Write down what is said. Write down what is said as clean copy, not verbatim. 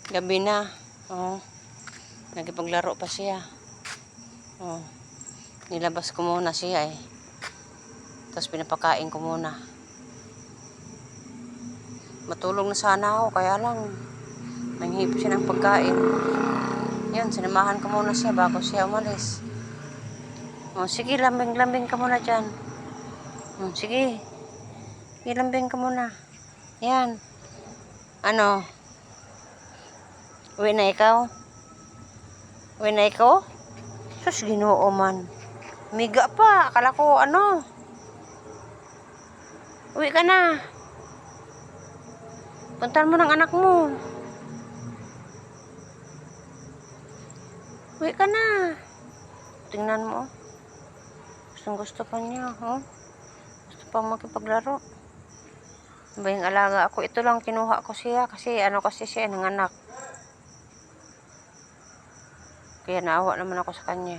Gabi na. Oh. Nagipaglaro pa siya. Oh. Nilabas ko muna siya eh. Tapos pinapakain ko muna. Matulog na sana ako, kaya lang nanghihip siya ng pagkain. Yun, sinamahan ko muna siya bago siya umalis. Oh, sige, lambing-lambing ka muna dyan. Sige. Sige, lambing ka muna. Yan. Ano? Uwi na ikaw? Uwi na ikaw? Sus, Ginoo man. Miga pa. Akala ko, ano? Uwi ka na. Puntahan mo ng anak mo. Uwi ka na. Tingnan mo. Gusto pa niya, oh. Gusto pa makipaglaro. Ba yung alaga ako? Ito lang kinuha ko siya kasi ano kasi siya ng anak. Kaya naawa naman ako sa kanya.